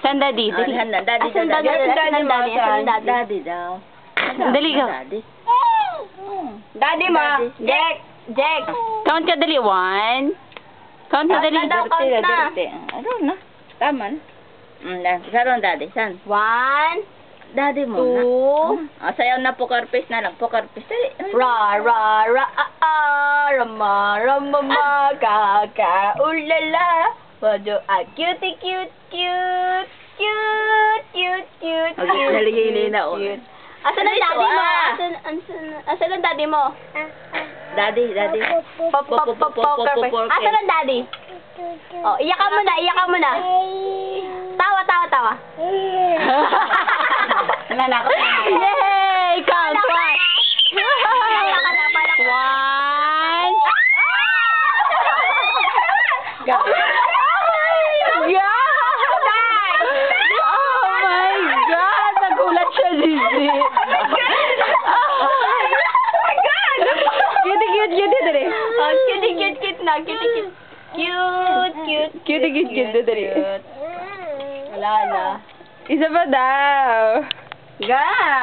Saan daddy? Dali. Daddy, Asan daddy? Asan daddy? Asan daddy? Daddy daw. Dali ka. Daddy. Daddy mo. Jack. Jack. Count ka dali. 1. Count ka dali. Count na daw. Count na. Ano na? Tama na. Saron, daddy. San? 1, Daddy mo 2, na. Sayaw na poker face na lang. Poker face. Dali. ra ra ra rama rama ma ka ka ulala. Wajo cutie cute cute cute cute cute. Okay, naligay na ako. Asan ang daddy mo? Asan ang daddy mo? Daddy. Poker face. Asan ang daddy? Oh, iyakan mo na, iyakan mo na. Tawa. Nananakot na. Yay! Count. 1. God. Oh my God! Nagulat siya, Zizi. Cute, dali. Oh, cute na, cute. Cute, dali. Wala na. Isa pa daw. Ga!